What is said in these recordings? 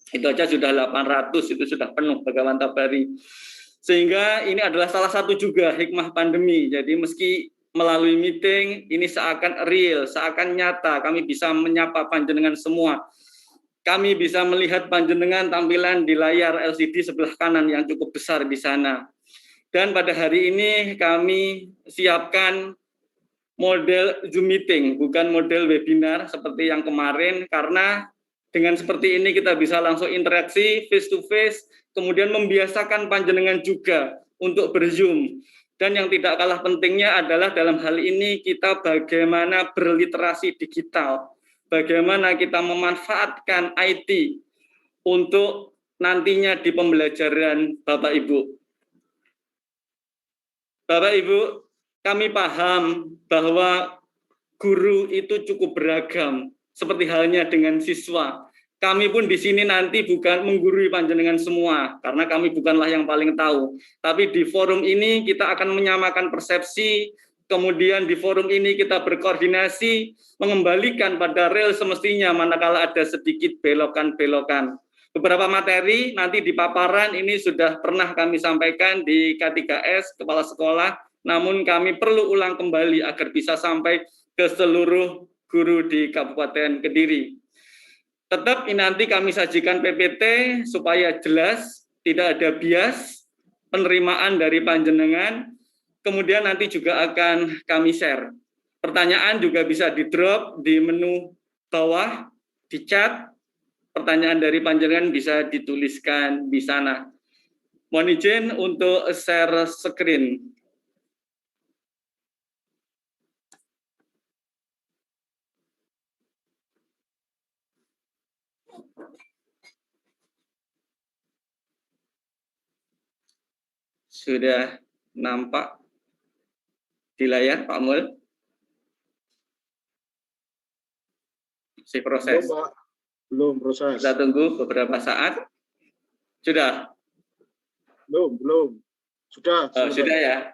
Itu aja sudah 800, itu sudah penuh Bhagawan Tabari. Sehingga ini adalah salah satu juga hikmah pandemi. Jadi meski melalui meeting, ini seakan real, seakan nyata, kami bisa menyapa panjenengan semua. Kami bisa melihat panjenengan tampilan di layar LCD sebelah kanan yang cukup besar di sana. Dan pada hari ini kami siapkan model Zoom meeting, bukan model webinar seperti yang kemarin, karena dengan seperti ini kita bisa langsung interaksi face to face, kemudian membiasakan panjenengan juga untuk berzoom. Dan yang tidak kalah pentingnya adalah dalam hal ini kita bagaimana berliterasi digital, bagaimana kita memanfaatkan IT untuk nantinya di pembelajaran Bapak Ibu. Bapak Ibu, kami paham bahwa guru itu cukup beragam, seperti halnya dengan siswa. Kami pun di sini nanti bukan menggurui panjenengan semua, karena kami bukanlah yang paling tahu. Tapi di forum ini kita akan menyamakan persepsi, kemudian di forum ini kita berkoordinasi, mengembalikan pada rel semestinya manakala ada sedikit belokan-belokan. Beberapa materi nanti di paparan ini sudah pernah kami sampaikan di K3S, Kepala Sekolah, namun kami perlu ulang kembali agar bisa sampai ke seluruh guru di Kabupaten Kediri. Tetap ini nanti kami sajikan PPT supaya jelas, tidak ada bias, penerimaan dari panjenengan, kemudian nanti juga akan kami share. Pertanyaan juga bisa di-drop di menu bawah, di chat, pertanyaan dari panjenengan bisa dituliskan di sana. Mohon izin untuk share screen. Sudah nampak di layar, Pak Mul? Si proses. Belum, Pak. Belum proses. Kita tunggu beberapa saat. Sudah? Belum. Sudah. Sudah ya?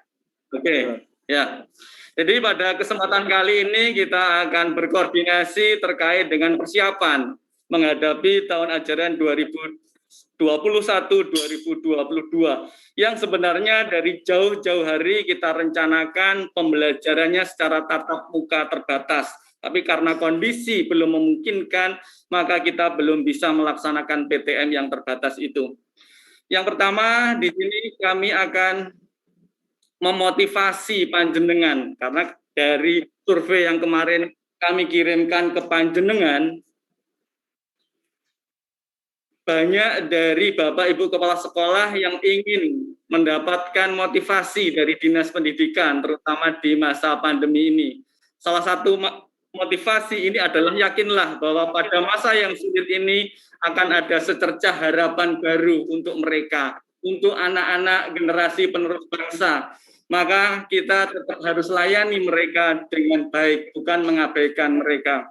Oke. Ya. Jadi pada kesempatan kali ini kita akan berkoordinasi terkait dengan persiapan menghadapi tahun ajaran 2021-2022 yang sebenarnya dari jauh-jauh hari kita rencanakan pembelajarannya secara tatap muka terbatas. Tapi karena kondisi belum memungkinkan, maka kita belum bisa melaksanakan PTM yang terbatas itu. Yang pertama, di sini kami akan memotivasi panjenengan, karena dari survei yang kemarin kami kirimkan ke panjenengan, banyak dari Bapak Ibu Kepala Sekolah yang ingin mendapatkan motivasi dari Dinas Pendidikan, terutama di masa pandemi ini. Salah satu motivasi ini adalah yakinlah bahwa pada masa yang sulit ini akan ada secercah harapan baru untuk mereka, untuk anak-anak generasi penerus bangsa. Maka kita tetap harus layani mereka dengan baik, bukan mengabaikan mereka.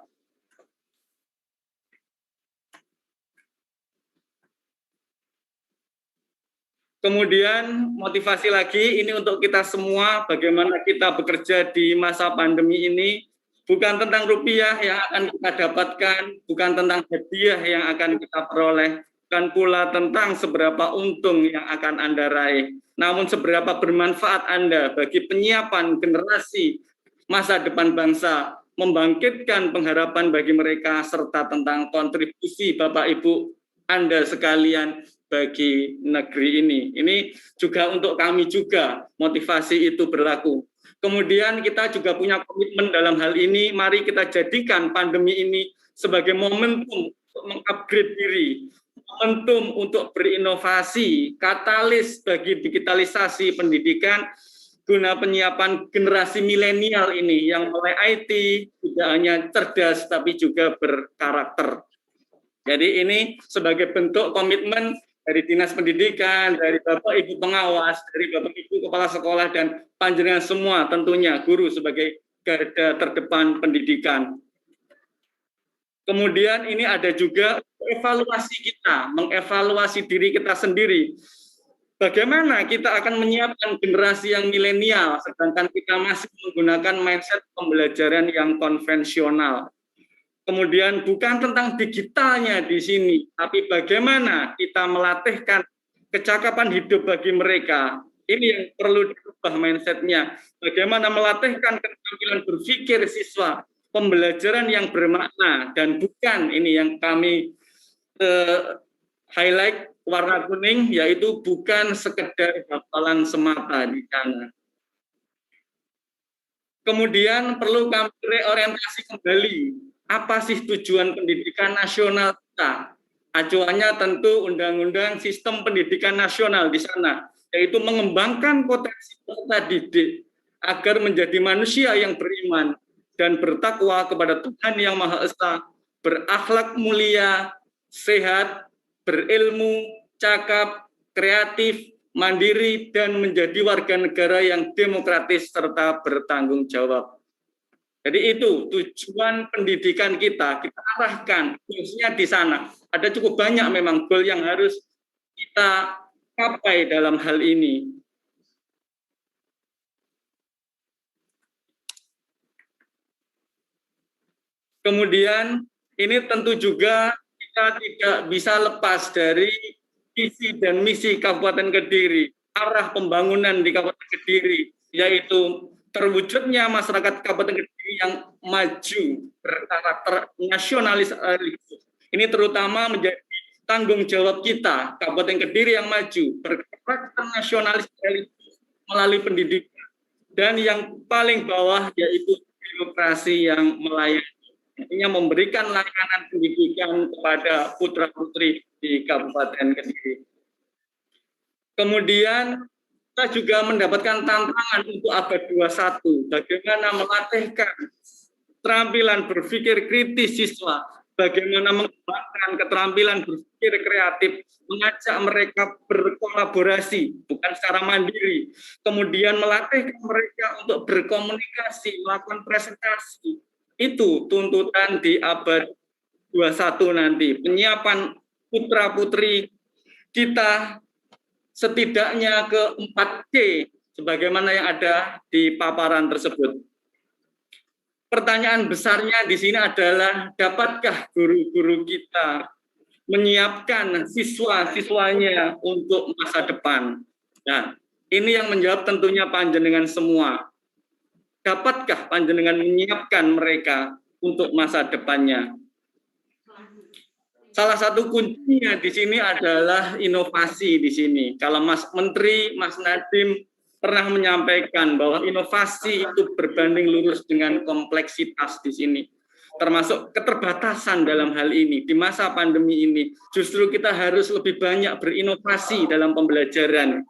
Kemudian motivasi lagi ini untuk kita semua, bagaimana kita bekerja di masa pandemi ini, bukan tentang rupiah yang akan kita dapatkan, bukan tentang hadiah yang akan kita peroleh, bukan pula tentang seberapa untung yang akan Anda raih, namun seberapa bermanfaat Anda bagi penyiapan generasi masa depan bangsa, membangkitkan pengharapan bagi mereka, serta tentang kontribusi Bapak Ibu Anda sekalian bagi negeri ini. Ini juga untuk kami juga, motivasi itu berlaku. Kemudian kita juga punya komitmen dalam hal ini, mari kita jadikan pandemi ini sebagai momentum untuk mengupgrade diri, momentum untuk berinovasi, katalis bagi digitalisasi pendidikan, guna penyiapan generasi milenial ini yang mulai IT tidak hanya cerdas tapi juga berkarakter. Jadi ini sebagai bentuk komitmen dari Dinas Pendidikan, dari Bapak Ibu pengawas, dari Bapak Ibu Kepala Sekolah dan panjenengan semua tentunya guru sebagai garda terdepan pendidikan. Kemudian ini ada juga evaluasi kita, mengevaluasi diri kita sendiri. Bagaimana kita akan menyiapkan generasi yang milenial, sedangkan kita masih menggunakan mindset pembelajaran yang konvensional. Kemudian bukan tentang digitalnya di sini, tapi bagaimana kita melatihkan kecakapan hidup bagi mereka. Ini yang perlu dirubah mindset-nya. Bagaimana melatihkan keterampilan berpikir siswa, pembelajaran yang bermakna, dan bukan ini yang kami highlight warna kuning, yaitu bukan sekedar hafalan semata di sana. Kemudian perlu kami reorientasi kembali. Apa sih tujuan pendidikan nasional kita? Acuannya tentu Undang-Undang Sistem Pendidikan Nasional di sana, yaitu mengembangkan potensi peserta didik agar menjadi manusia yang beriman dan bertakwa kepada Tuhan Yang Maha Esa, berakhlak mulia, sehat, berilmu, cakap, kreatif, mandiri, dan menjadi warga negara yang demokratis serta bertanggung jawab. Jadi itu tujuan pendidikan kita arahkan khususnya di sana. Ada cukup banyak memang goal yang harus kita capai dalam hal ini. Kemudian ini tentu juga kita tidak bisa lepas dari visi dan misi Kabupaten Kediri, arah pembangunan di Kabupaten Kediri, yaitu terwujudnya masyarakat Kabupaten Kediri yang maju, berkarakter nasionalis. Ini terutama menjadi tanggung jawab kita, Kabupaten Kediri yang maju, berkarakter nasionalis melalui pendidikan, dan yang paling bawah yaitu demokrasi yang melayani. Artinya memberikan layanan pendidikan kepada putra-putri di Kabupaten Kediri. Kemudian kita juga mendapatkan tantangan untuk abad 21, bagaimana melatihkan keterampilan berpikir kritis siswa, bagaimana mengembangkan keterampilan berpikir kreatif, mengajak mereka berkolaborasi, bukan secara mandiri, kemudian melatih mereka untuk berkomunikasi, melakukan presentasi. Itu tuntutan di abad 21 nanti, penyiapan putra-putri kita setidaknya ke 4C sebagaimana yang ada di paparan tersebut. Pertanyaan besarnya di sini adalah, dapatkah guru-guru kita menyiapkan siswa-siswanya untuk masa depan? Nah, ini yang menjawab tentunya panjenengan semua. Dapatkah panjenengan menyiapkan mereka untuk masa depannya? Salah satu kuncinya di sini adalah inovasi di sini. Kalau Mas Menteri, Mas Nadiem pernah menyampaikan bahwa inovasi itu berbanding lurus dengan kompleksitas di sini. Termasuk keterbatasan dalam hal ini. Di masa pandemi ini, justru kita harus lebih banyak berinovasi dalam pembelajaran.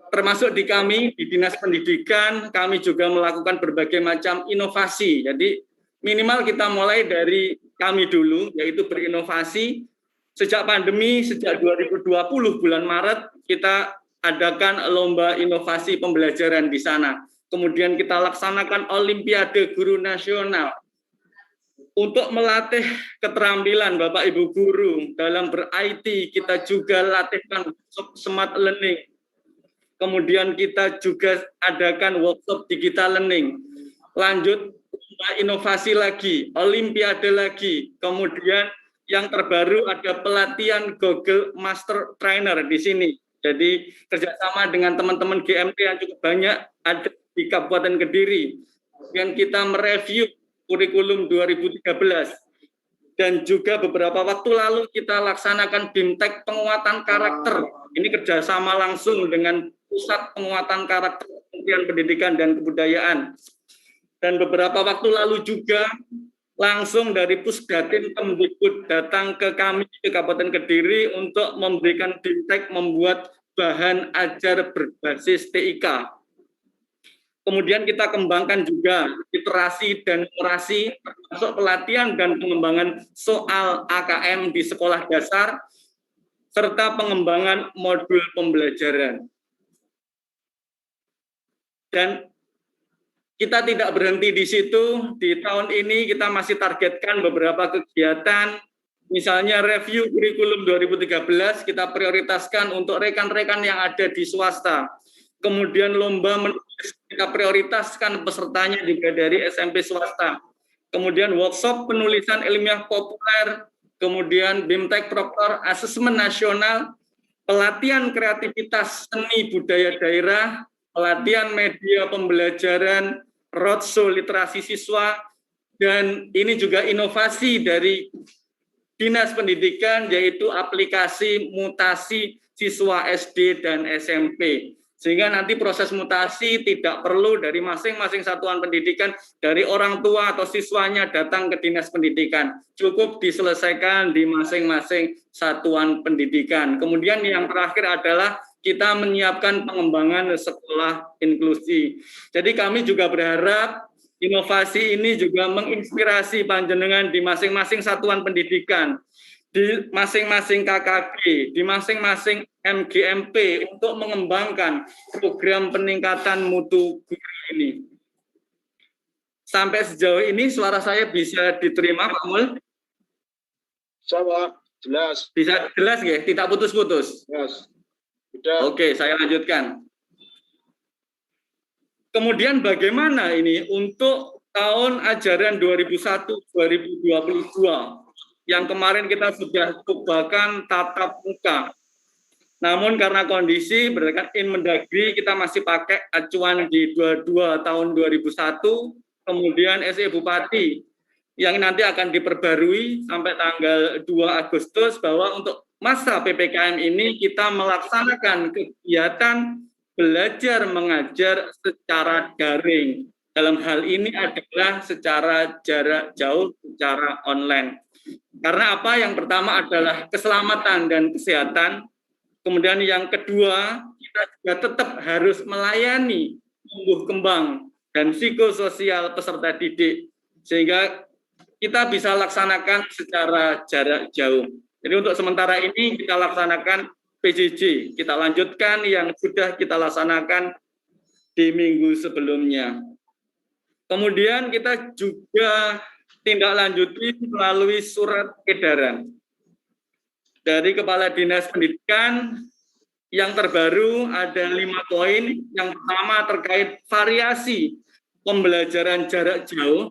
Termasuk di kami, di Dinas Pendidikan, kami juga melakukan berbagai macam inovasi. Jadi minimal kita mulai dari kami dulu, yaitu berinovasi. Sejak pandemi, sejak 2020 bulan Maret, kita adakan lomba inovasi pembelajaran di sana. Kemudian kita laksanakan Olimpiade Guru Nasional. Untuk melatih keterampilan Bapak Ibu Guru dalam ber-IT, kita juga latihkan smart learning. Kemudian kita juga adakan workshop digital learning. Lanjut, inovasi lagi, Olimpiade lagi. Kemudian yang terbaru ada pelatihan Google Master Trainer di sini. Jadi kerjasama dengan teman-teman GMT yang cukup banyak ada di Kabupaten Kediri. Kemudian kita mereview kurikulum 2013. Dan juga beberapa waktu lalu kita laksanakan BIMTEK penguatan karakter. Ini kerjasama langsung dengan Pusat Penguatan Karakter Kementerian Pendidikan dan Kebudayaan. Dan beberapa waktu lalu juga langsung dari Pusdatin Kemdikbud datang ke kami di Kabupaten Kediri untuk memberikan BIMTEK membuat bahan ajar berbasis TIK. Kemudian kita kembangkan juga literasi dan numerasi, termasuk pelatihan dan pengembangan soal AKM di sekolah dasar, serta pengembangan modul pembelajaran. Dan kita tidak berhenti di situ. Di tahun ini kita masih targetkan beberapa kegiatan, misalnya review kurikulum 2013 kita prioritaskan untuk rekan-rekan yang ada di swasta. Kemudian lomba menulis kita prioritaskan pesertanya juga dari SMP swasta. Kemudian workshop penulisan ilmiah populer, kemudian BIMTEK Proctor, asesmen nasional, pelatihan kreativitas seni budaya daerah, pelatihan media pembelajaran, roadshow literasi siswa, dan ini juga inovasi dari Dinas Pendidikan, yaitu aplikasi mutasi siswa SD dan SMP. Sehingga nanti proses mutasi tidak perlu dari masing-masing satuan pendidikan, dari orang tua atau siswanya datang ke Dinas Pendidikan. Cukup diselesaikan di masing-masing satuan pendidikan. Kemudian yang terakhir adalah kita menyiapkan pengembangan sekolah inklusi. Jadi kami juga berharap inovasi ini juga menginspirasi panjenengan di masing-masing satuan pendidikan, di masing-masing KKB, di masing-masing MGMP untuk mengembangkan program peningkatan mutu guru ini. Sampai sejauh ini suara saya bisa diterima, Pak Mul? Sama, jelas. Bisa jelas ya, tidak putus-putus? Jelas. Sudah. Oke, saya lanjutkan. Kemudian bagaimana ini untuk tahun ajaran 2001-2022 yang kemarin kita sudah cobakan tatap muka. Namun karena kondisi berdasarkan Inmendagri kita masih pakai acuan di 22 tahun 2001, kemudian SE Bupati yang nanti akan diperbarui sampai tanggal 2 Agustus bahwa untuk masa PPKM ini kita melaksanakan kegiatan belajar mengajar secara daring. Dalam hal ini adalah secara jarak jauh, secara online. Karena apa? Yang pertama adalah keselamatan dan kesehatan. Kemudian yang kedua, kita juga tetap harus melayani tumbuh kembang dan psikososial peserta didik. Sehingga kita bisa laksanakan secara jarak jauh. Jadi untuk sementara ini kita laksanakan PJJ, kita lanjutkan yang sudah kita laksanakan di minggu sebelumnya. Kemudian kita juga tindak lanjuti melalui surat edaran dari Kepala Dinas Pendidikan. Yang terbaru ada 5 poin. Yang pertama terkait variasi pembelajaran jarak jauh.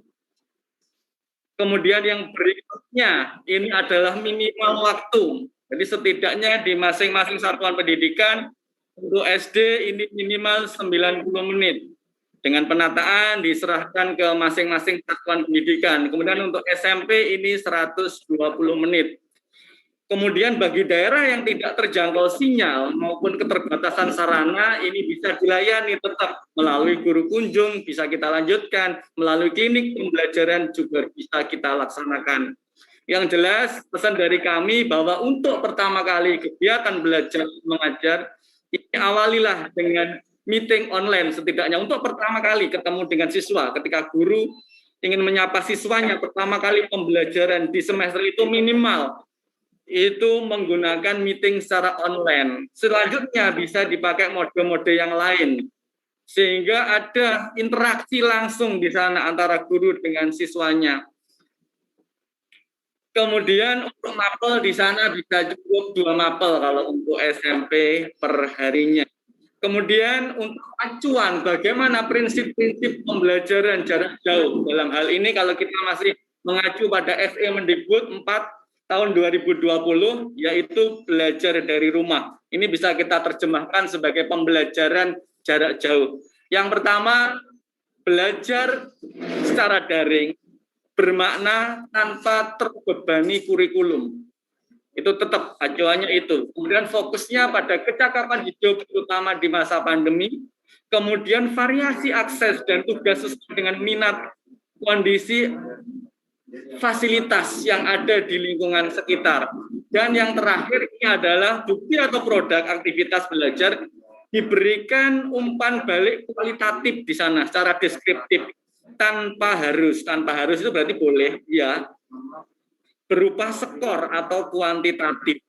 Kemudian yang berikutnya ini adalah minimal waktu. Jadi setidaknya di masing-masing satuan pendidikan untuk SD ini minimal 90 menit. Dengan penataan diserahkan ke masing-masing satuan pendidikan. Kemudian untuk SMP ini 120 menit. Kemudian bagi daerah yang tidak terjangkau sinyal maupun keterbatasan sarana, ini bisa dilayani tetap melalui guru kunjung, bisa kita lanjutkan, melalui klinik pembelajaran juga bisa kita laksanakan. Yang jelas pesan dari kami bahwa untuk pertama kali kegiatan belajar mengajar, ini awalilah dengan meeting online setidaknya untuk pertama kali ketemu dengan siswa. Ketika guru ingin menyapa siswanya, pertama kali pembelajaran di semester itu minimal itu menggunakan meeting secara online. Selanjutnya bisa dipakai mode-mode yang lain. Sehingga ada interaksi langsung di sana antara guru dengan siswanya. Kemudian untuk mapel di sana bisa cukup 2 mapel kalau untuk SMP per harinya. Kemudian untuk acuan bagaimana prinsip-prinsip pembelajaran jarak jauh. Dalam hal ini kalau kita masih mengacu pada FE Mendikbud 4 tahun 2020, yaitu belajar dari rumah. Ini bisa kita terjemahkan sebagai pembelajaran jarak jauh. Yang pertama, belajar secara daring bermakna tanpa terbebani kurikulum. Itu tetap acuannya itu. Kemudian fokusnya pada kecakapan hidup, terutama di masa pandemi. Kemudian variasi akses dan tugas sesuai dengan minat, kondisi, fasilitas yang ada di lingkungan sekitar. Dan yang terakhir ini adalah bukti atau produk aktivitas belajar diberikan umpan balik kualitatif di sana secara deskriptif tanpa harus itu berarti boleh ya berupa skor atau kuantitatif.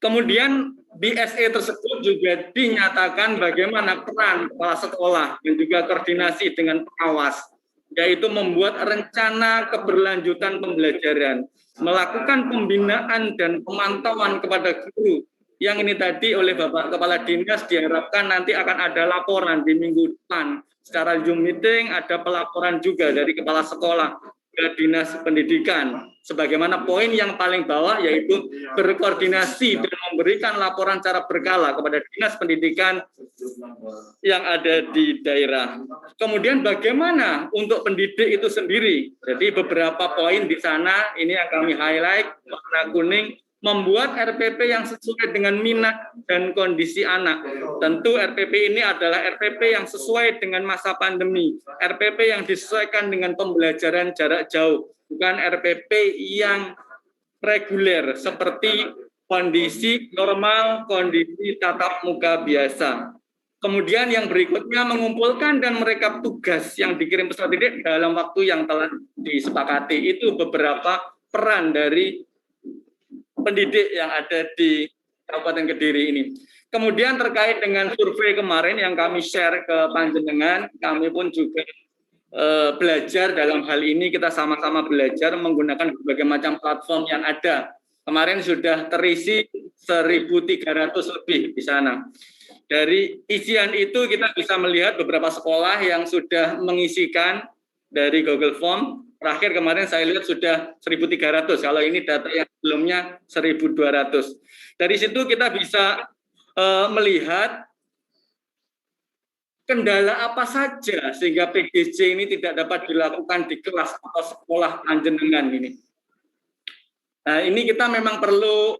Kemudian di SE tersebut juga dinyatakan bagaimana peran kepala sekolah dan juga koordinasi dengan pengawas, yaitu membuat rencana keberlanjutan pembelajaran, melakukan pembinaan dan pemantauan kepada guru yang ini tadi oleh Bapak Kepala Dinas diharapkan nanti akan ada laporan di minggu depan secara Zoom meeting, ada pelaporan juga dari Kepala Sekolah ke Dinas Pendidikan. Sebagaimana poin yang paling bawah yaitu berkoordinasi dan memberikan laporan secara berkala kepada Dinas Pendidikan yang ada di daerah. Kemudian bagaimana untuk pendidik itu sendiri? Jadi beberapa poin di sana ini yang kami highlight warna kuning, membuat RPP yang sesuai dengan minat dan kondisi anak. Tentu RPP ini adalah RPP yang sesuai dengan masa pandemi, RPP yang disesuaikan dengan pembelajaran jarak jauh, bukan RPP yang reguler seperti kondisi normal, kondisi tatap muka biasa. Kemudian yang berikutnya mengumpulkan dan merekap tugas yang dikirim peserta didik dalam waktu yang telah disepakati. Itu beberapa peran dari pendidik yang ada di Kabupaten Kediri ini. Kemudian terkait dengan survei kemarin yang kami share ke panjenengan, kami pun juga belajar dalam hal ini, kita sama-sama belajar menggunakan berbagai macam platform yang ada. Kemarin sudah terisi 1.300 lebih di sana. Dari isian itu kita bisa melihat beberapa sekolah yang sudah mengisikan dari Google Form. Terakhir kemarin saya lihat sudah 1.300, kalau ini data yang sebelumnya 1.200. Dari situ kita bisa melihat kendala apa saja sehingga PGJ ini tidak dapat dilakukan di kelas atau sekolah panjenengan ini. Nah, ini kita memang perlu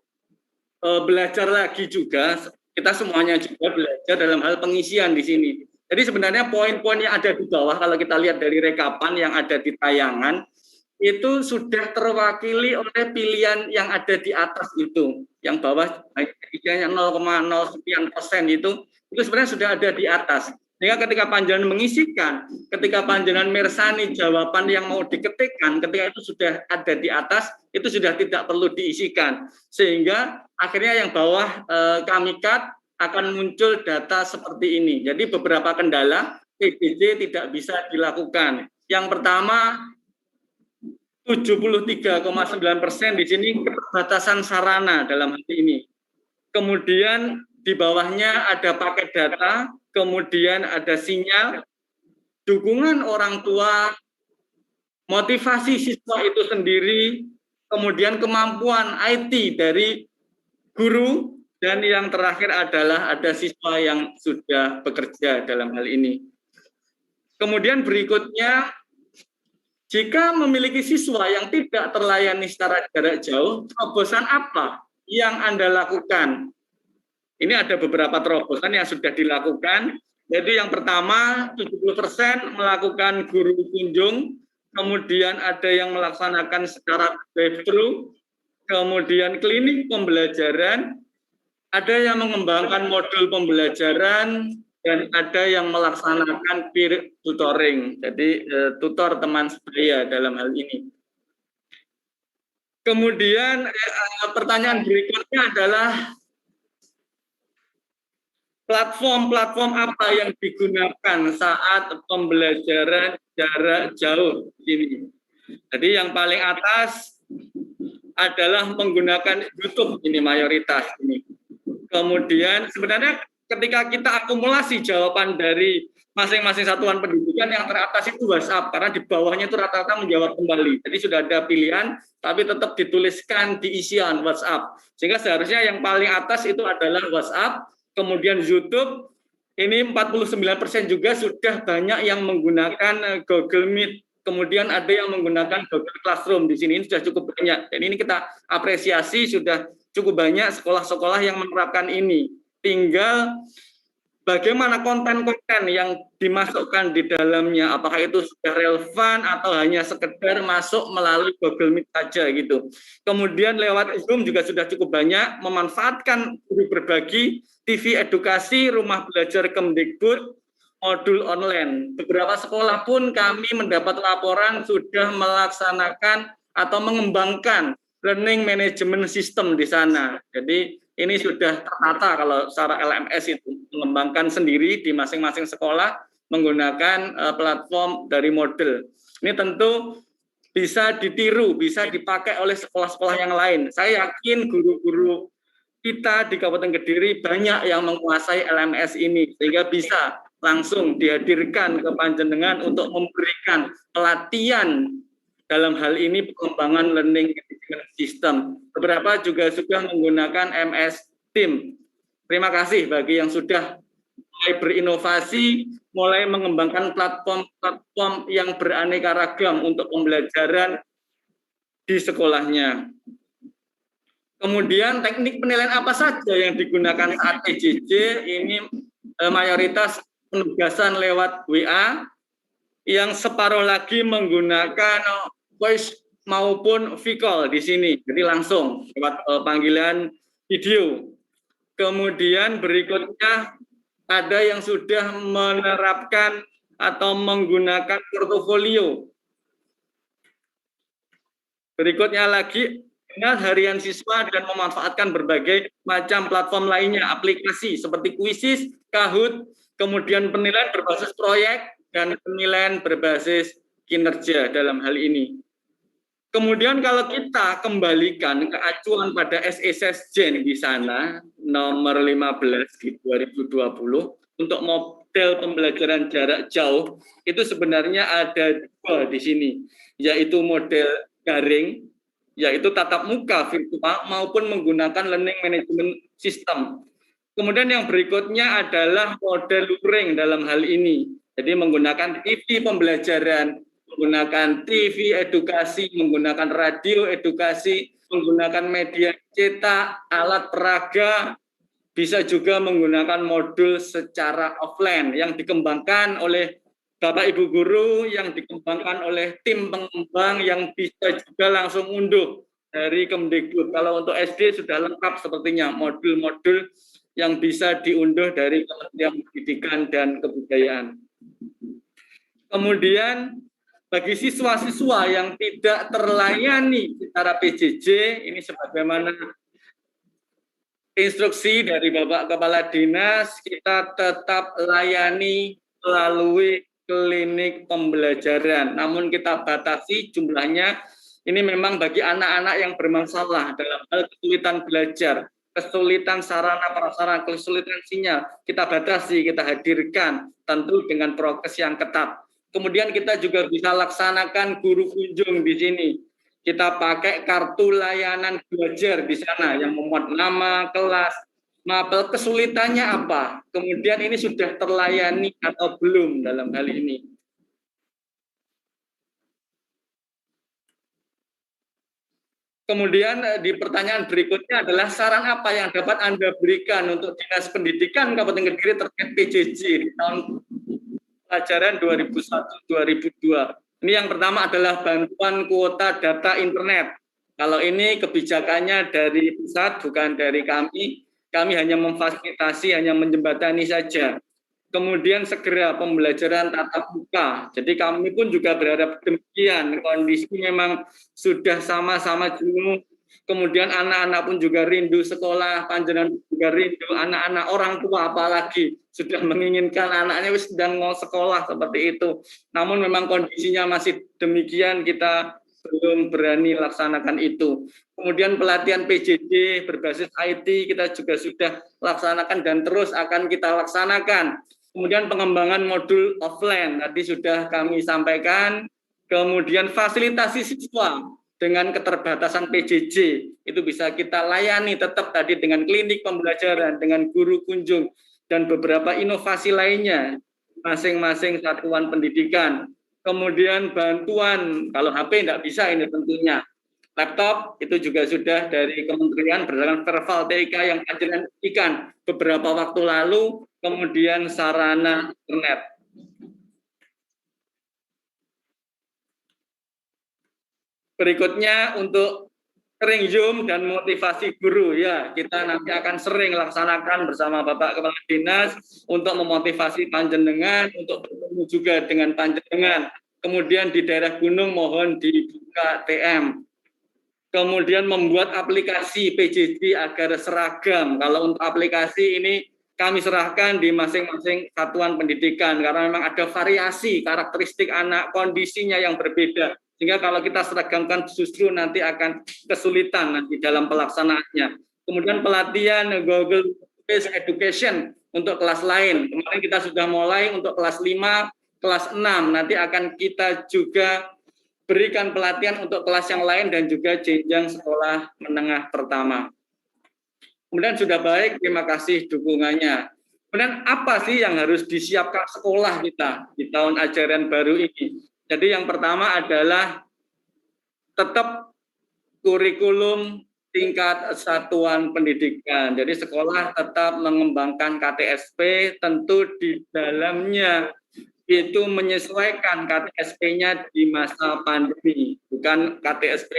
belajar lagi juga, kita semuanya juga belajar dalam hal pengisian di sini. Jadi sebenarnya poin-poin yang ada di bawah, kalau kita lihat dari rekapan yang ada di tayangan, itu sudah terwakili oleh pilihan yang ada di atas itu. Yang bawah, isinya 0,0% itu sebenarnya sudah ada di atas. Sehingga ketika panjenengan mengisikan, ketika panjenengan mersani jawaban yang mau diketikkan, ketika itu sudah ada di atas, itu sudah tidak perlu diisikan. Sehingga akhirnya yang bawah kami cut, akan muncul data seperti ini. Jadi beberapa kendala PJJ tidak bisa dilakukan. Yang pertama, 73,9% di sini keterbatasan sarana dalam hal ini. Kemudian di bawahnya ada paket data, kemudian ada sinyal, dukungan orang tua, motivasi siswa itu sendiri, kemudian kemampuan IT dari guru, dan yang terakhir adalah ada siswa yang sudah bekerja dalam hal ini. Kemudian berikutnya, jika memiliki siswa yang tidak terlayani secara jarak jauh, terobosan apa yang Anda lakukan? Ini ada beberapa terobosan yang sudah dilakukan. Jadi yang pertama, 70% melakukan guru kunjung, kemudian ada yang melaksanakan secara drive-thru, kemudian klinik pembelajaran, ada yang mengembangkan modul pembelajaran, dan ada yang melaksanakan peer tutoring, jadi tutor teman sebaya dalam hal ini. Kemudian pertanyaan berikutnya adalah platform-platform apa yang digunakan saat pembelajaran jarak jauh ini. Jadi yang paling atas adalah menggunakan YouTube, ini mayoritas ini. Kemudian sebenarnya ketika kita akumulasi jawaban dari masing-masing satuan pendidikan, yang teratas itu WhatsApp, karena di bawahnya itu rata-rata menjawab kembali. Jadi sudah ada pilihan, tapi tetap dituliskan di isian WhatsApp. Sehingga seharusnya yang paling atas itu adalah WhatsApp, kemudian YouTube, ini 49% juga sudah banyak yang menggunakan Google Meet. Kemudian ada yang menggunakan Google Classroom di sini, ini sudah cukup banyak. Dan ini kita apresiasi, sudah cukup banyak sekolah-sekolah yang menerapkan ini. Tinggal bagaimana konten-konten yang dimasukkan di dalamnya, apakah itu sudah relevan atau hanya sekedar masuk melalui Google Meet saja gitu. Kemudian lewat Zoom juga sudah cukup banyak memanfaatkan guru berbagi, TV edukasi, rumah belajar Kemdikbud, modul online. Beberapa sekolah pun kami mendapat laporan sudah melaksanakan atau mengembangkan learning management system di sana. Jadi ini sudah tertata kalau secara LMS itu, mengembangkan sendiri di masing-masing sekolah menggunakan platform dari model. Ini tentu bisa ditiru, bisa dipakai oleh sekolah-sekolah yang lain. Saya yakin guru-guru kita di Kabupaten Kediri banyak yang menguasai LMS ini, sehingga bisa langsung dihadirkan ke panjenengan untuk memberikan pelatihan dalam hal ini pengembangan learning management system. Beberapa juga sudah menggunakan MS Team. Terima kasih bagi yang sudah mulai berinovasi, mulai mengembangkan platform-platform yang beraneka ragam untuk pembelajaran di sekolahnya. Kemudian teknik penilaian apa saja yang digunakan saat PJJ, ini mayoritas penugasan lewat WA, yang separuh lagi menggunakan voice maupun visual di sini, jadi langsung lewat panggilan video. Kemudian berikutnya ada yang sudah menerapkan atau menggunakan portofolio. Berikutnya lagi harian siswa dan memanfaatkan berbagai macam platform lainnya, aplikasi seperti Quizizz, Kahoot, kemudian penilaian berbasis proyek dan penilaian berbasis kinerja dalam hal ini. Kemudian kalau kita kembalikan ke acuan pada SESSJEN di sana, nomor 15 di 2020, untuk model pembelajaran jarak jauh, itu sebenarnya ada dua di sini, yaitu model daring, yaitu tatap muka virtual maupun menggunakan learning management system. Kemudian yang berikutnya adalah model luring dalam hal ini, jadi menggunakan TV pembelajaran, menggunakan TV edukasi, menggunakan radio edukasi, menggunakan media cetak, alat peraga, bisa juga menggunakan modul secara offline yang dikembangkan oleh Bapak Ibu Guru, yang dikembangkan oleh tim pengembang yang bisa juga langsung unduh dari Kemdikbud. Kalau untuk SD sudah lengkap sepertinya modul-modul yang bisa diunduh dari Kementerian Pendidikan dan Kebudayaan. Kemudian bagi siswa-siswa yang tidak terlayani secara PJJ, ini sebagaimana instruksi dari Bapak Kepala Dinas, kita tetap layani melalui klinik pembelajaran. Namun kita batasi jumlahnya, ini memang bagi anak-anak yang bermasalah dalam hal kesulitan belajar, kesulitan sarana prasarana, kesulitan sinyal, kita batasi, kita hadirkan, tentu dengan prokes yang ketat. Kemudian kita juga bisa laksanakan guru kunjung di sini. Kita pakai kartu layanan belajar di sana yang memuat nama, kelas, mapel, kesulitannya apa, kemudian ini sudah terlayani atau belum dalam hal ini. Kemudian di pertanyaan berikutnya adalah saran apa yang dapat Anda berikan untuk Dinas Pendidikan Kabupaten Kediri terkait PJJ di tahun pelajaran 2001-2002. Ini yang pertama adalah bantuan kuota data internet. Kalau ini kebijakannya dari pusat, bukan dari kami. Kami hanya memfasilitasi, hanya menjembatani saja. Kemudian segera pembelajaran tatap muka. Jadi kami pun juga berharap demikian. Kondisi memang sudah sama-sama jenuh. Kemudian anak-anak pun juga rindu sekolah, panjenengan juga rindu, anak-anak orang tua apalagi sudah menginginkan anaknya sedang mau sekolah seperti itu. Namun memang kondisinya masih demikian, kita belum berani laksanakan itu. Kemudian pelatihan PJJ berbasis IT kita juga sudah laksanakan dan terus akan kita laksanakan. Kemudian pengembangan modul offline tadi sudah kami sampaikan. Kemudian fasilitasi siswa dengan keterbatasan PJJ itu bisa kita layani tetap tadi dengan klinik pembelajaran, dengan guru kunjung, dan beberapa inovasi lainnya masing-masing satuan pendidikan. Kemudian bantuan, kalau HP tidak bisa ini tentunya. Laptop itu juga sudah dari Kementerian berdasarkan Verval TIK yang panjenengan berikan beberapa waktu lalu, kemudian sarana internet. Berikutnya untuk sering Zoom dan motivasi guru, ya kita nanti akan sering laksanakan bersama Bapak Kepala Dinas untuk memotivasi panjenengan, untuk bertemu juga dengan panjenengan. Kemudian di daerah gunung mohon dibuka TM. Kemudian membuat aplikasi PJJ agar seragam. Kalau untuk aplikasi ini kami serahkan di masing-masing satuan pendidikan karena memang ada variasi karakteristik anak, kondisinya yang berbeda. Sehingga kalau kita seragamkan justru nanti akan kesulitan nanti dalam pelaksanaannya. kemudian pelatihan Google Based Education untuk kelas lain. Kemarin kita sudah mulai untuk kelas 5, kelas 6. Nanti akan kita juga berikan pelatihan untuk kelas yang lain dan juga jenjang sekolah menengah pertama. Kemudian sudah baik, terima kasih dukungannya. Kemudian apa sih yang harus disiapkan sekolah kita di tahun ajaran baru ini? Jadi yang pertama adalah tetap kurikulum tingkat satuan pendidikan. Jadi sekolah tetap mengembangkan KTSP, tentu di dalamnya itu menyesuaikan KTSP-nya di masa pandemi, bukan KTSP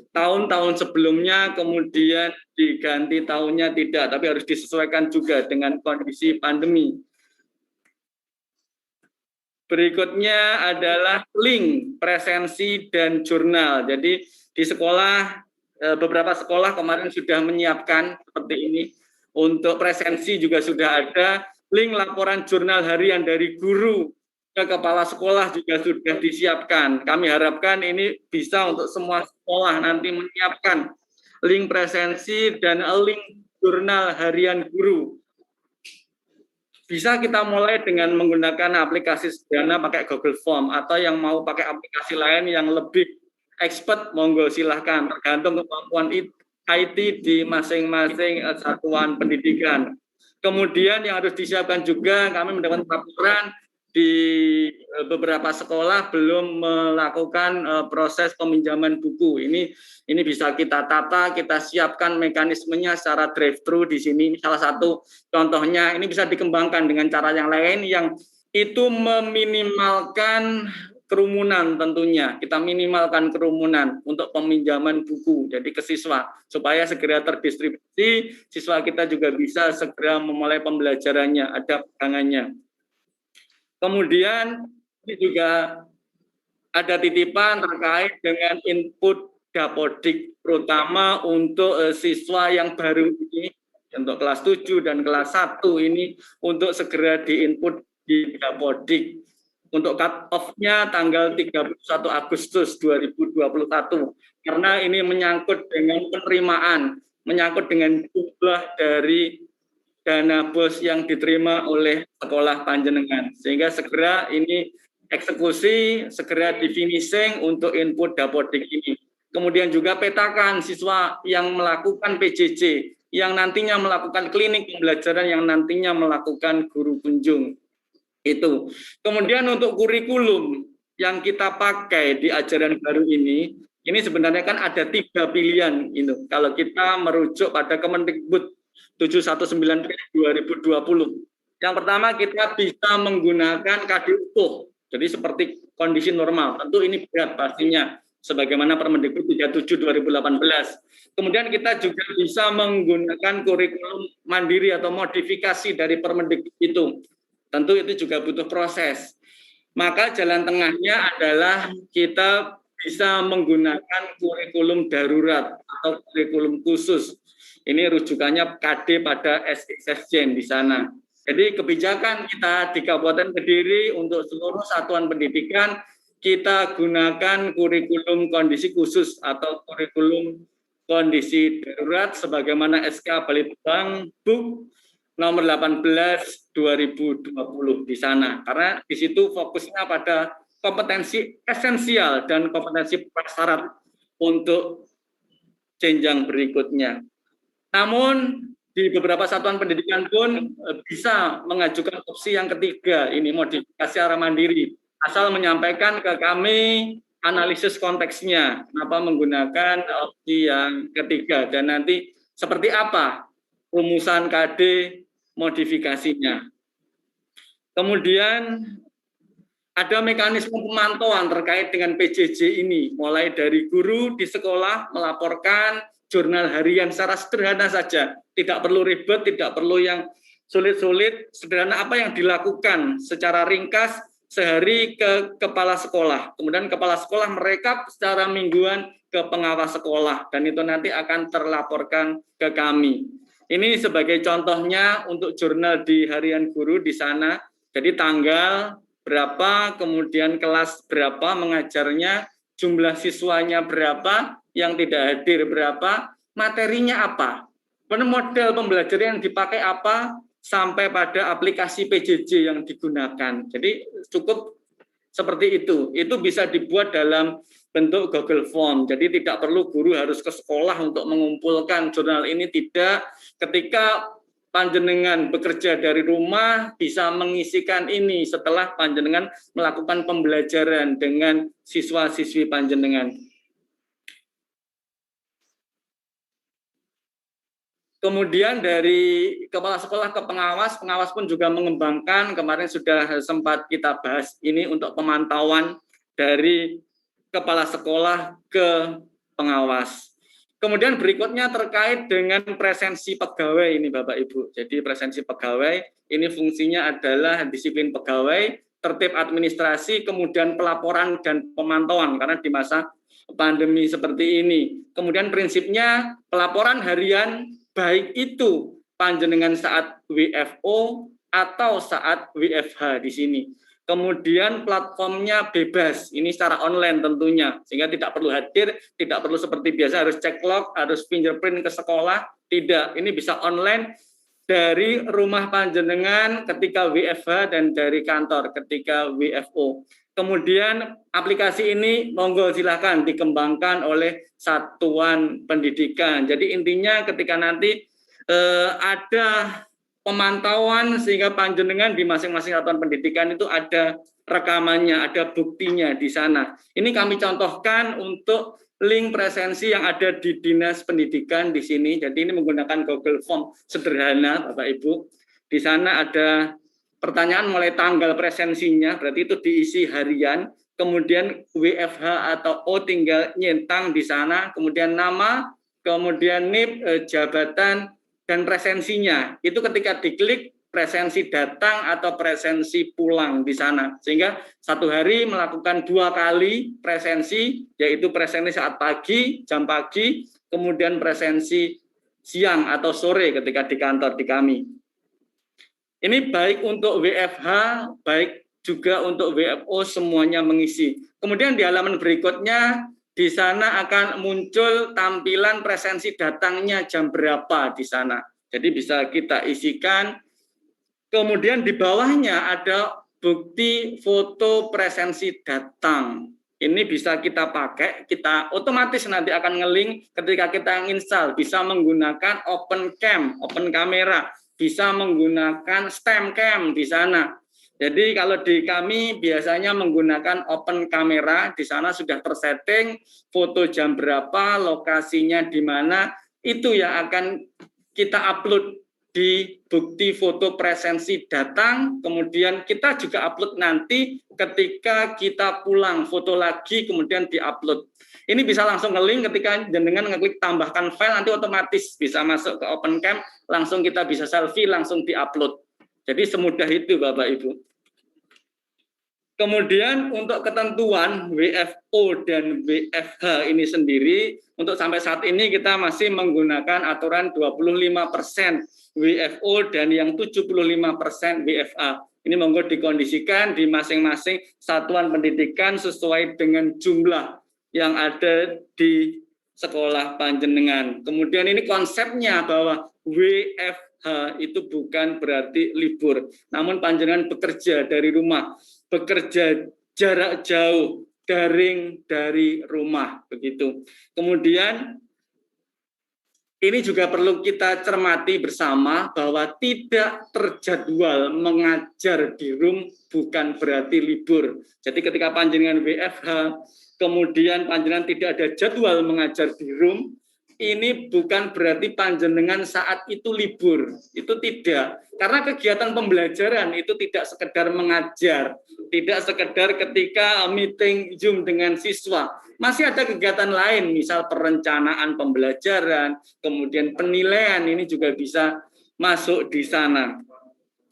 tahun-tahun sebelumnya kemudian diganti tahunnya, tidak, tapi harus disesuaikan juga dengan kondisi pandemi. Berikutnya adalah link, presensi, dan jurnal. Jadi di sekolah, beberapa sekolah kemarin sudah menyiapkan seperti ini. Untuk presensi juga sudah ada, link laporan jurnal harian dari guru ke kepala sekolah juga sudah disiapkan. Kami harapkan ini bisa untuk semua sekolah nanti menyiapkan link presensi dan link jurnal harian guru. Bisa kita mulai dengan menggunakan aplikasi sederhana pakai Google Form, atau yang mau pakai aplikasi lain yang lebih expert, monggo silahkan, tergantung kemampuan IT di masing-masing satuan pendidikan. Kemudian yang harus disiapkan juga, kami mendapat laporan di beberapa sekolah belum melakukan proses peminjaman buku. Ini bisa kita tata, kita siapkan mekanismenya secara drive-thru di sini. Ini salah satu contohnya. Ini bisa dikembangkan dengan cara yang lain yang itu meminimalkan kerumunan tentunya. Kita minimalkan kerumunan untuk peminjaman buku jadi ke siswa supaya segera terdistribusi, siswa kita juga bisa segera memulai pembelajarannya, ada pegangannya. Kemudian ini juga ada titipan terkait dengan input Dapodik, terutama untuk siswa yang baru ini, untuk kelas 7 dan kelas 1 ini, untuk segera diinput di Dapodik. Untuk cut off-nya tanggal 31 Agustus 2021, karena ini menyangkut dengan penerimaan, menyangkut dengan jumlah dari dana BOS yang diterima oleh sekolah panjenengan, sehingga segera ini eksekusi, segera di finishing untuk input Dapodik ini. Kemudian juga petakan siswa yang melakukan PJJ, yang nantinya melakukan klinik pembelajaran, yang nantinya melakukan guru kunjung. Itu. Kemudian untuk kurikulum yang kita pakai di ajaran baru ini sebenarnya kan ada 3 pilihan. Kalau kita merujuk pada Kemendikbud 719/2020. Yang pertama, kita bisa menggunakan KD utuh. Jadi seperti kondisi normal. Tentu ini berat pastinya, sebagaimana Permendikbud 37/2018. Kemudian kita juga bisa menggunakan kurikulum mandiri atau modifikasi dari Permendikbud itu. Tentu itu juga butuh proses. Maka jalan tengahnya adalah kita bisa menggunakan kurikulum darurat atau kurikulum khusus. Ini rujukannya KD pada SISSJEN di sana. Jadi kebijakan kita di Kabupaten Kediri untuk seluruh satuan pendidikan, kita gunakan kurikulum kondisi khusus atau kurikulum kondisi darurat sebagaimana SK Balitbang BUK nomor 18/2020 di sana. Karena di situ fokusnya pada kompetensi esensial dan kompetensi prasyarat untuk jenjang berikutnya. Namun di beberapa satuan pendidikan pun bisa mengajukan opsi yang ketiga, ini modifikasi secara mandiri, asal menyampaikan ke kami analisis konteksnya, kenapa menggunakan opsi yang ketiga, dan nanti seperti apa rumusan KD modifikasinya. Kemudian ada mekanisme pemantauan terkait dengan PJJ ini, mulai dari guru di sekolah melaporkan jurnal harian secara sederhana saja, tidak perlu ribet, tidak perlu yang sulit-sulit, sederhana apa yang dilakukan secara ringkas sehari ke kepala sekolah, kemudian kepala sekolah merekap secara mingguan ke pengawas sekolah, dan itu nanti akan terlaporkan ke kami. Ini sebagai contohnya untuk jurnal di harian guru di sana, jadi tanggal berapa, kemudian kelas berapa mengajarnya, jumlah siswanya berapa, yang tidak hadir berapa, materinya apa. model pembelajaran yang dipakai apa, sampai pada aplikasi PJJ yang digunakan. Jadi cukup seperti itu. Itu bisa dibuat dalam bentuk Google Form. Jadi tidak perlu guru harus ke sekolah untuk mengumpulkan jurnal ini, tidak. Ketika panjenengan bekerja dari rumah bisa mengisikan ini setelah panjenengan melakukan pembelajaran dengan siswa-siswi panjenengan. Kemudian dari kepala sekolah ke pengawas, pengawas pun juga mengembangkan, kemarin sudah sempat kita bahas ini untuk pemantauan dari kepala sekolah ke pengawas. Kemudian berikutnya terkait dengan presensi pegawai ini Bapak Ibu. Jadi presensi pegawai ini fungsinya adalah disiplin pegawai, tertib administrasi, kemudian pelaporan dan pemantauan karena di masa pandemi seperti ini. Kemudian prinsipnya pelaporan harian baik itu panjenengan saat WFO atau saat WFH di sini. Kemudian platformnya bebas, ini secara online tentunya, sehingga tidak perlu hadir, tidak perlu seperti biasa harus cek log, harus fingerprint ke sekolah, tidak. Ini bisa online dari rumah panjenengan ketika WFH dan dari kantor ketika WFO. Kemudian aplikasi ini monggo silakan dikembangkan oleh satuan pendidikan. Jadi intinya ketika nanti ada pemantauan sehingga panjenengan di masing-masing satuan pendidikan itu ada rekamannya, ada buktinya di sana. Ini kami contohkan untuk link presensi yang ada di Dinas Pendidikan di sini. Jadi ini menggunakan Google Form sederhana, Bapak Ibu. Di sana ada pertanyaan mulai tanggal presensinya, berarti itu diisi harian, kemudian WFH atau O tinggal nyentang di sana, kemudian nama, kemudian NIP, jabatan, dan presensinya. Itu ketika diklik presensi datang atau presensi pulang di sana. Sehingga satu hari melakukan 2 kali presensi, yaitu presensi saat pagi, jam pagi, kemudian presensi siang atau sore ketika di kantor di kami. Ini baik untuk WFH, baik juga untuk WFO semuanya mengisi. Kemudian di halaman berikutnya, di sana akan muncul tampilan presensi datangnya jam berapa di sana. Jadi bisa kita isikan. Kemudian di bawahnya ada bukti foto presensi datang. Ini bisa kita pakai, kita otomatis nanti akan nge-link ketika kita install, bisa menggunakan open cam, open kamera, bisa menggunakan stem cam di sana. Jadi kalau di kami biasanya menggunakan open kamera, di sana sudah tersetting foto jam berapa, lokasinya di mana, itu yang akan kita upload di bukti foto presensi datang, kemudian kita juga upload nanti ketika kita pulang, foto lagi kemudian diupload. Ini bisa langsung nge-link ketika jenengan ngeklik tambahkan file, nanti otomatis bisa masuk ke OpenCam, langsung kita bisa selfie, langsung diupload. Jadi semudah itu Bapak Ibu. Kemudian untuk ketentuan WFO dan WFH ini sendiri, untuk sampai saat ini kita masih menggunakan aturan 25% WFO dan yang 75% WFA. Ini monggo dikondisikan di masing-masing satuan pendidikan sesuai dengan jumlah yang ada di sekolah panjenengan. Kemudian ini konsepnya bahwa WFH itu bukan berarti libur, namun panjenengan bekerja dari rumah, bekerja jarak jauh, daring dari rumah, begitu. Kemudian ini juga perlu kita cermati bersama bahwa tidak terjadwal mengajar di room bukan berarti libur. Jadi ketika panjenengan WFH, kemudian panjenengan tidak ada jadwal mengajar di room, ini bukan berarti panjenengan saat itu libur. Itu tidak. Karena kegiatan pembelajaran itu tidak sekedar mengajar, tidak sekedar ketika meeting Zoom dengan siswa. Masih ada kegiatan lain, misal perencanaan pembelajaran, kemudian penilaian, ini juga bisa masuk di sana.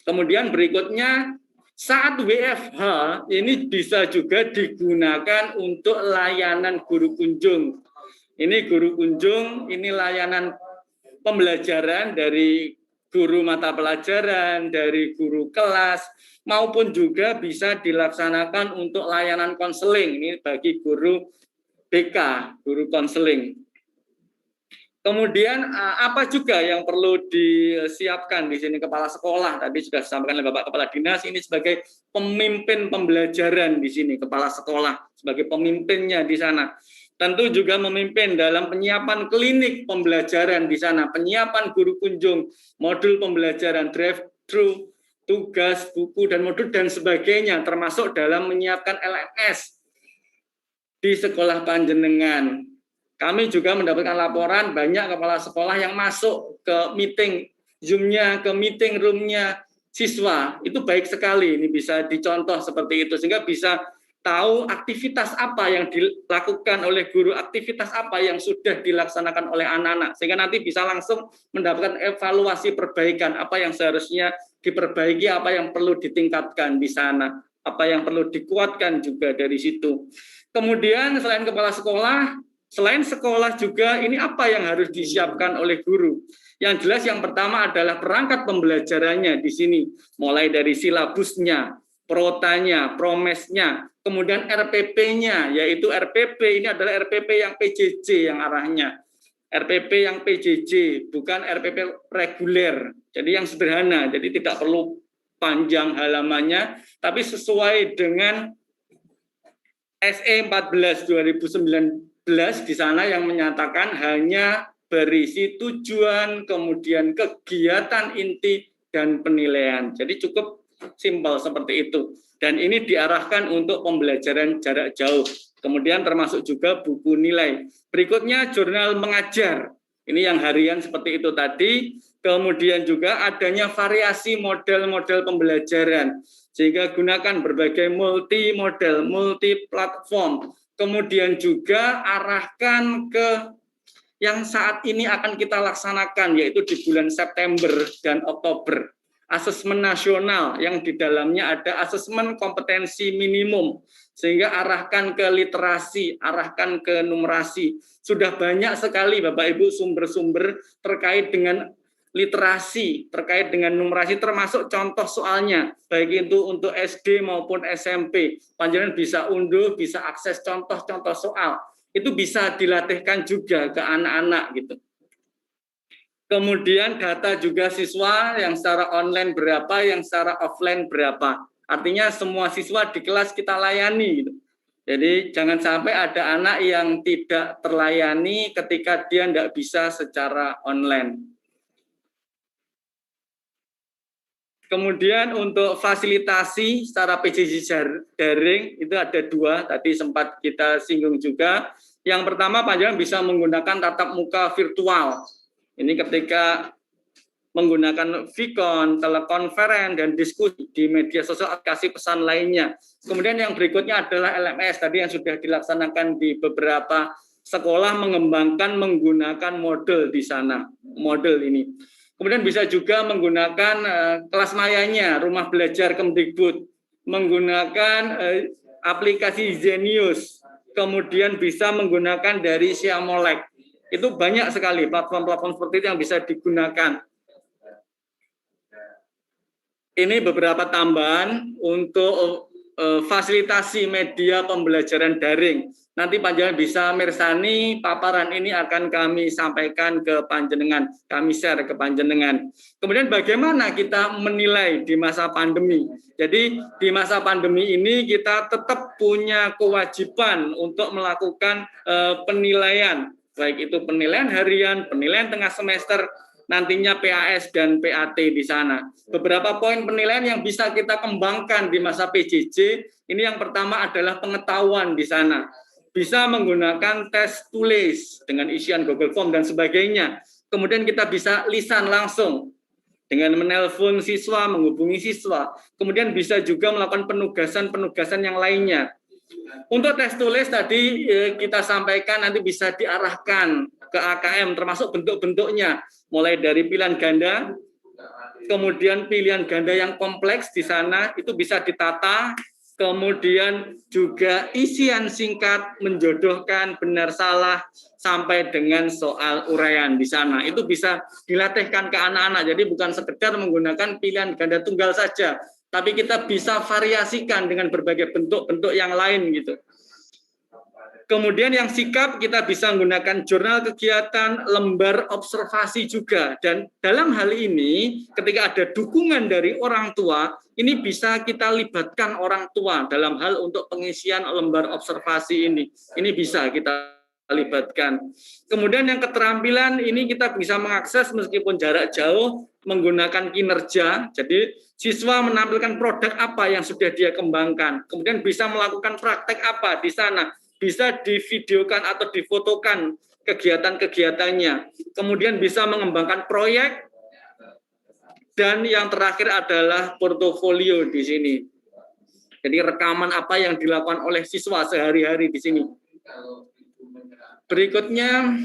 Kemudian berikutnya, saat WFH ini bisa juga digunakan untuk layanan guru kunjung. Ini guru kunjung, ini layanan pembelajaran dari guru mata pelajaran, dari guru kelas, maupun juga bisa dilaksanakan untuk layanan konseling. Ini bagi guru BK, guru konseling. Kemudian apa juga yang perlu disiapkan di sini kepala sekolah tadi sudah disampaikan oleh Bapak Kepala Dinas, ini sebagai pemimpin pembelajaran di sini, kepala sekolah sebagai pemimpinnya di sana. Tentu juga memimpin dalam penyiapan klinik pembelajaran di sana, penyiapan guru kunjung, modul pembelajaran, drive-thru, tugas, buku, dan modul dan sebagainya, termasuk dalam menyiapkan LMS di sekolah panjenengan. Kami juga mendapatkan laporan banyak kepala sekolah yang masuk ke meeting Zoom-nya, ke meeting room-nya siswa. Itu baik sekali, ini bisa dicontoh seperti itu, sehingga bisa tahu aktivitas apa yang dilakukan oleh guru, aktivitas apa yang sudah dilaksanakan oleh anak-anak, sehingga nanti bisa langsung mendapatkan evaluasi perbaikan, apa yang seharusnya diperbaiki, apa yang perlu ditingkatkan di sana, apa yang perlu dikuatkan juga dari situ. Kemudian selain kepala sekolah, selain sekolah juga ini apa yang harus disiapkan oleh guru? Yang jelas yang pertama adalah perangkat pembelajarannya di sini, mulai dari silabusnya, protanya, promesnya, kemudian RPP-nya, yaitu RPP ini adalah RPP yang PJJ yang arahnya. RPP yang PJJ, bukan RPP reguler. Jadi yang sederhana, jadi tidak perlu panjang halamannya, tapi sesuai dengan SE 14 2019 di sana yang menyatakan hanya berisi tujuan, kemudian kegiatan inti dan penilaian. Jadi cukup simpel seperti itu. Dan ini diarahkan untuk pembelajaran jarak jauh. Kemudian termasuk juga buku nilai. Berikutnya jurnal mengajar. Ini yang harian seperti itu tadi. Kemudian juga adanya variasi model-model pembelajaran. Sehingga gunakan berbagai multi model, multi platform. Kemudian juga arahkan ke yang saat ini akan kita laksanakan, yaitu di bulan September dan Oktober. Asesmen nasional yang di dalamnya ada asesmen kompetensi minimum, sehingga arahkan ke literasi, arahkan ke numerasi. Sudah banyak sekali Bapak Ibu sumber-sumber terkait dengan literasi, terkait dengan numerasi, termasuk contoh soalnya, baik itu untuk SD maupun SMP. Panjenengan bisa unduh, bisa akses contoh-contoh soal. Itu bisa dilatihkan juga ke anak-anak gitu. Kemudian data juga siswa yang secara online berapa, yang secara offline berapa. Artinya semua siswa di kelas kita layani gitu. Jadi jangan sampai ada anak yang tidak terlayani ketika dia tidak bisa secara online. Kemudian untuk fasilitasi secara PJJ daring itu ada dua, tadi sempat kita singgung juga. Yang pertama, panjenengan bisa menggunakan tatap muka virtual. Ini ketika menggunakan Vicon, telekonferen, dan diskusi di media sosial, kasih pesan lainnya. Kemudian yang berikutnya adalah LMS, tadi yang sudah dilaksanakan di beberapa sekolah mengembangkan menggunakan model di sana, model ini. Kemudian bisa juga menggunakan kelas mayanya, rumah belajar Kemdikbud, menggunakan aplikasi Zenius, kemudian bisa menggunakan dari Siamolek. Itu banyak sekali platform-platform seperti itu yang bisa digunakan. Ini beberapa tambahan untuk fasilitasi media pembelajaran daring. Nanti panjenengan bisa mirsani paparan ini akan kami sampaikan ke panjenengan, kami share ke panjenengan. Kemudian bagaimana kita menilai di masa pandemi? Jadi di masa pandemi ini kita tetap punya kewajiban untuk melakukan penilaian, baik itu penilaian harian, penilaian tengah semester, nantinya PAS dan PAT di sana. Beberapa poin penilaian yang bisa kita kembangkan di masa PJJ, ini yang pertama adalah pengetahuan di sana. Bisa menggunakan tes tulis dengan isian Google Form dan sebagainya. Kemudian kita bisa lisan langsung dengan menelpon siswa, menghubungi siswa. Kemudian bisa juga melakukan penugasan-penugasan yang lainnya. Untuk tes tulis tadi kita sampaikan nanti bisa diarahkan ke AKM termasuk bentuk-bentuknya, mulai dari pilihan ganda, kemudian pilihan ganda yang kompleks di sana itu bisa ditata, kemudian juga isian singkat menjodohkan benar salah sampai dengan soal uraian di sana. Itu bisa dilatihkan ke anak-anak. Jadi bukan sekedar menggunakan pilihan ganda tunggal saja, tapi kita bisa variasikan dengan berbagai bentuk-bentuk yang lain gitu. Kemudian yang sikap kita bisa menggunakan jurnal kegiatan, lembar observasi juga. Dan dalam hal ini ketika ada dukungan dari orang tua, ini bisa kita libatkan orang tua dalam hal untuk pengisian lembar observasi ini. Ini bisa kita libatkan. Kemudian yang keterampilan ini kita bisa mengakses meskipun jarak jauh menggunakan kinerja. Jadi siswa menampilkan produk apa yang sudah dia kembangkan. Kemudian bisa melakukan praktek apa di sana. Bisa divideokan atau difotokan kegiatan-kegiatannya. Kemudian bisa mengembangkan proyek. Dan yang terakhir adalah portofolio di sini. Jadi rekaman apa yang dilakukan oleh siswa sehari-hari di sini. Berikutnya,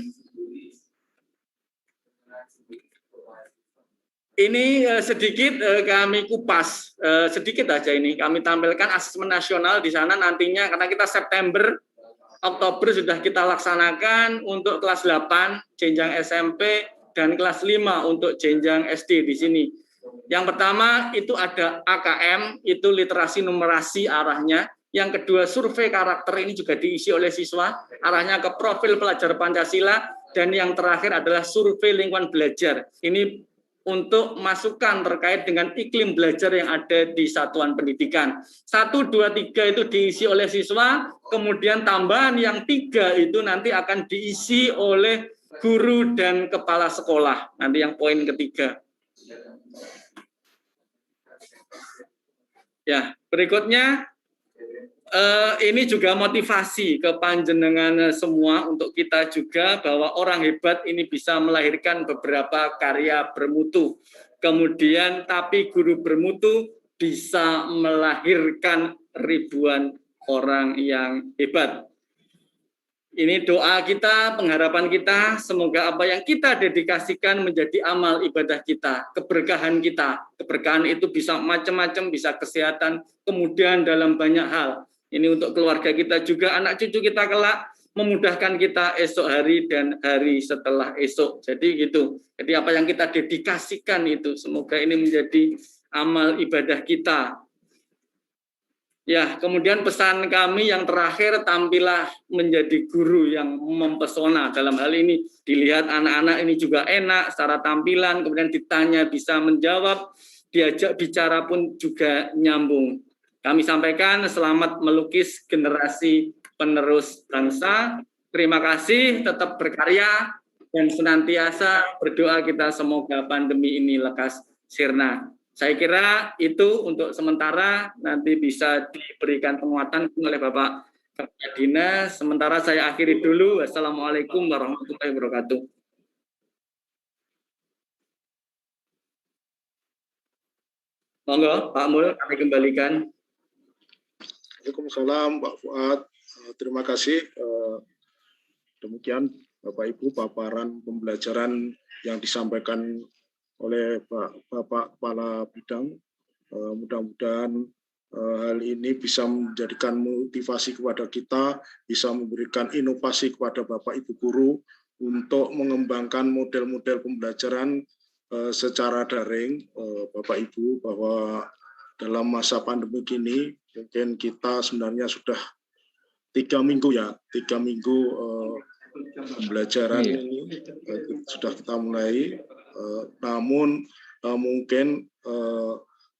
ini sedikit kami kupas, sedikit aja ini. Kami tampilkan asesmen nasional di sana nantinya, karena kita September, Oktober sudah kita laksanakan untuk kelas 8, jenjang SMP, dan kelas 5 untuk jenjang SD di sini. Yang pertama itu ada AKM, itu literasi numerasi arahnya. Yang kedua survei karakter, ini juga diisi oleh siswa, arahnya ke profil pelajar Pancasila. Dan yang terakhir adalah survei lingkungan belajar. Ini untuk masukan terkait dengan iklim belajar yang ada di satuan pendidikan. 1, 2, 3 itu diisi oleh siswa, kemudian tambahan yang 3 itu nanti akan diisi oleh guru dan kepala sekolah. Nanti yang poin ketiga. Ya, berikutnya ini juga motivasi ke panjenengan semua untuk kita juga bahwa orang hebat ini bisa melahirkan beberapa karya bermutu. Kemudian tapi guru bermutu bisa melahirkan ribuan orang yang hebat. Ini doa kita, pengharapan kita, semoga apa yang kita dedikasikan menjadi amal ibadah kita, keberkahan kita. Keberkahan itu bisa macam-macam, bisa kesehatan, kemudian dalam banyak hal. Ini untuk keluarga kita juga, anak cucu kita kelak, memudahkan kita esok hari dan hari setelah esok. Jadi gitu. Jadi apa yang kita dedikasikan itu, semoga ini menjadi amal ibadah kita. Ya, kemudian pesan kami yang terakhir, tampillah menjadi guru yang mempesona. Dalam hal ini dilihat anak-anak ini juga enak secara tampilan, kemudian ditanya bisa menjawab, diajak bicara pun juga nyambung. Kami sampaikan selamat melukis generasi penerus bangsa. Terima kasih, tetap berkarya dan senantiasa berdoa kita semoga pandemi ini lekas sirna. Saya kira itu untuk sementara, nanti bisa diberikan penguatan oleh Bapak Kepala Dinas. Sementara saya akhiri dulu. Wassalamualaikum warahmatullahi wabarakatuh. Monggo, Pak Mul, kami kembalikan. Waalaikumsalam, Pak Fuad. Terima kasih. Demikian Bapak Ibu paparan pembelajaran yang disampaikan oleh Bapak Kepala Bidang. Mudah-mudahan hal ini bisa menjadikan motivasi kepada kita, bisa memberikan inovasi kepada Bapak Ibu guru untuk mengembangkan model-model pembelajaran secara daring. Bapak Ibu, bahwa dalam masa pandemi ini mungkin kita sebenarnya sudah 3 minggu pembelajaran ini sudah kita mulai. Namun mungkin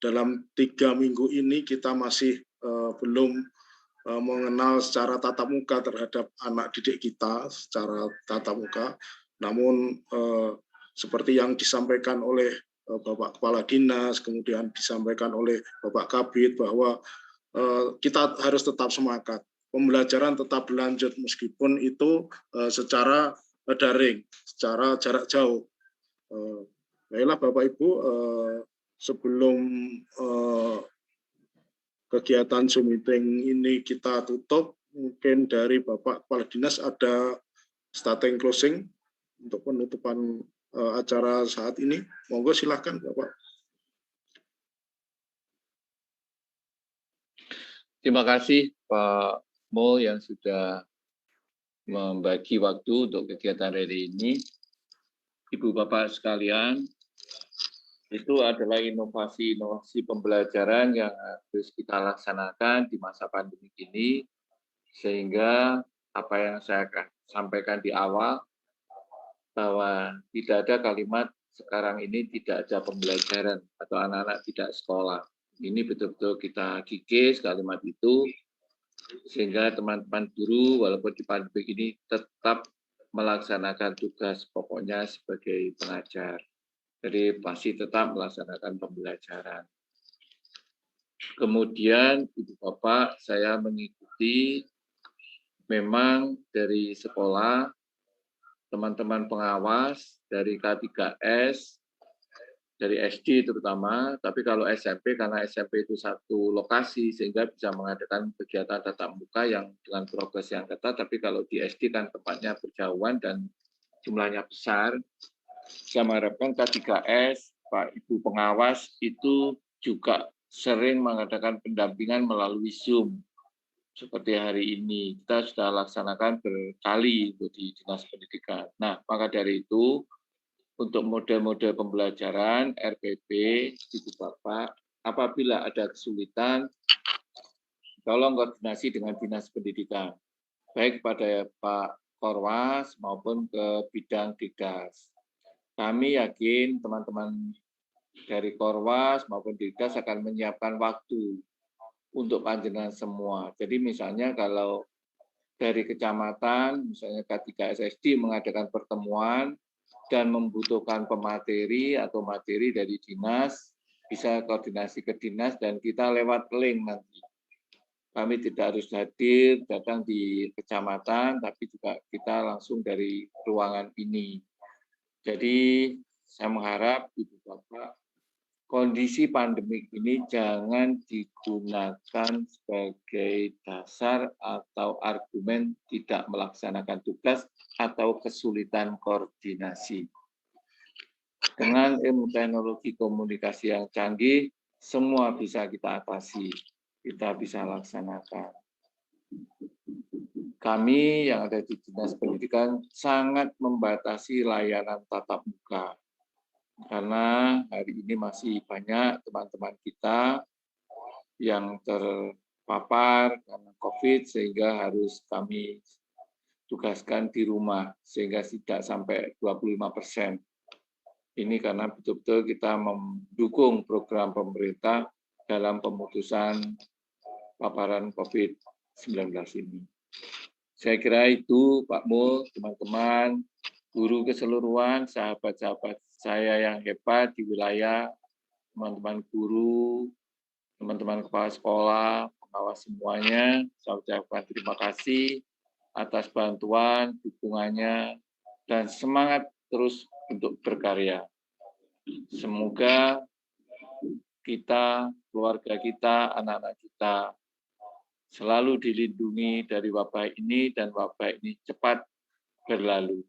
dalam 3 minggu ini kita masih belum mengenal secara tatap muka terhadap anak didik kita secara tatap muka. Namun seperti yang disampaikan oleh Bapak Kepala Dinas, kemudian disampaikan oleh Bapak Kabid bahwa kita harus tetap semangat. Pembelajaran tetap berlanjut meskipun itu secara daring, secara jarak jauh. Baiklah Bapak Ibu, sebelum kegiatan Zoom meeting ini kita tutup, mungkin dari Bapak Kepala Dinas ada starting closing untuk penutupan acara saat ini. Monggo silahkan Bapak. Terima kasih Pak Mul yang sudah membagi waktu untuk kegiatan hari ini. Ibu Bapak sekalian, itu adalah inovasi-inovasi pembelajaran yang harus kita laksanakan di masa pandemi ini, sehingga apa yang saya sampaikan di awal, bahwa tidak ada kalimat sekarang ini tidak ada pembelajaran atau anak-anak tidak sekolah. Ini betul-betul kita kikis kalimat itu, sehingga teman-teman guru walaupun di pandemi ini tetap melaksanakan tugas pokoknya sebagai pengajar. Jadi masih tetap melaksanakan pembelajaran. Kemudian Ibu Bapak, saya mengikuti memang dari sekolah, teman-teman pengawas dari K3S, dari SD terutama, tapi kalau SMP, karena SMP itu satu lokasi, sehingga bisa mengadakan kegiatan tatap muka yang dengan progres yang ketat, tapi kalau di SD kan tempatnya berjauhan dan jumlahnya besar, saya mengharapkan K3S, Pak Ibu pengawas itu juga sering mengadakan pendampingan melalui Zoom. Seperti hari ini, kita sudah laksanakan berkali di Dinas Pendidikan. Nah, maka dari itu, untuk model-model pembelajaran, RPP, Ibu Bapak, apabila ada kesulitan, tolong koordinasi dengan Dinas Pendidikan, baik kepada Pak Korwas maupun ke bidang Dikdas. Kami yakin teman-teman dari Korwas maupun Dikdas akan menyiapkan waktu untuk panjenengan semua. Jadi misalnya kalau dari kecamatan, misalnya K3SSD mengadakan pertemuan dan membutuhkan pemateri atau materi dari dinas, bisa koordinasi ke dinas dan kita lewat link nanti. Kami tidak harus hadir, datang di kecamatan, tapi juga kita langsung dari ruangan ini. Jadi saya mengharap Ibu Bapak, kondisi pandemik ini jangan digunakan sebagai dasar atau argumen tidak melaksanakan tugas atau kesulitan koordinasi. Dengan ilmu teknologi komunikasi yang canggih, semua bisa kita atasi, kita bisa laksanakan. Kami yang ada di Dinas Pendidikan sangat membatasi layanan tatap muka. Karena hari ini masih banyak teman-teman kita yang terpapar karena COVID sehingga harus kami tugaskan di rumah sehingga tidak sampai 25%. Ini karena betul-betul kita mendukung program pemerintah dalam pemutusan paparan COVID-19 ini. Saya kira itu Pak Mul, teman-teman, guru keseluruhan, sahabat-sahabat saya yang hebat di wilayah, teman-teman guru, teman-teman kepala sekolah, pengawas semuanya, saya ucapkan terima kasih atas bantuan, dukungannya, dan semangat terus untuk berkarya. Semoga kita, keluarga kita, anak-anak kita selalu dilindungi dari wabah ini dan wabah ini cepat berlalu.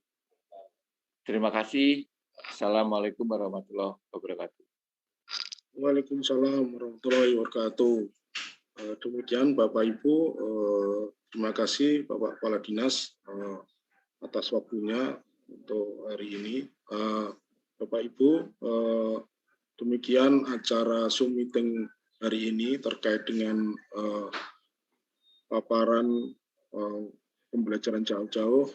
Terima kasih. Assalamualaikum warahmatullahi wabarakatuh. Waalaikumsalam warahmatullahi wabarakatuh. Demikian Bapak Ibu, terima kasih Bapak Kepala Dinas atas waktunya untuk hari ini. Bapak Ibu, demikian acara Zoom meeting hari ini terkait dengan paparan pembelajaran jauh-jauh.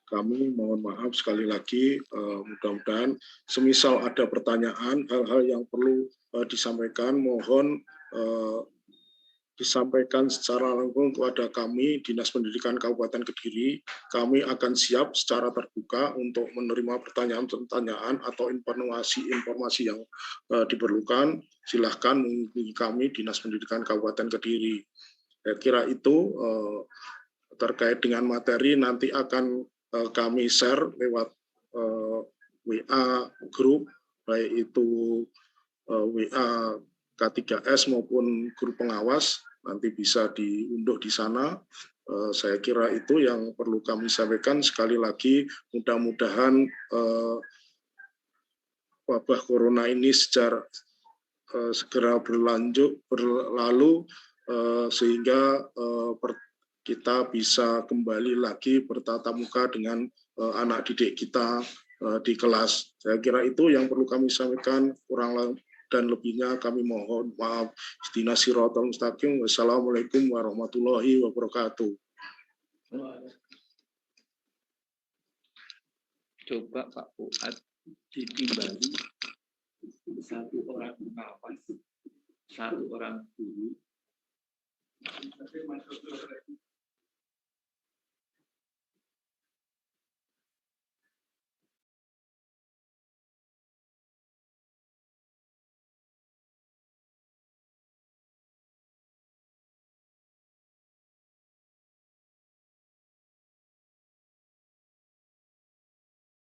Kami mohon maaf sekali lagi, mudah-mudahan semisal ada pertanyaan, hal-hal yang perlu disampaikan, mohon disampaikan secara langsung kepada kami, Dinas Pendidikan Kabupaten Kediri. Kami akan siap secara terbuka untuk menerima pertanyaan-pertanyaan atau informasi yang diperlukan. Silahkan menghubungi kami, Dinas Pendidikan Kabupaten Kediri. Saya kira itu terkait dengan materi nanti akan kami share lewat WA grup, baik itu WA K3S maupun grup pengawas, nanti bisa diunduh di sana. Saya kira itu yang perlu kami sampaikan. Sekali lagi, mudah-mudahan wabah corona ini segera berlalu, sehingga kita bisa kembali lagi bertatap muka dengan anak didik kita di kelas. Saya kira itu yang perlu kami sampaikan, kurang dan lebihnya kami mohon maaf. Ihdinas siratal mustaqim. Wassalamualaikum warahmatullahi wabarakatuh. Coba Pak Fuad ditimbali 1 orang pengawas, 1 orang guru,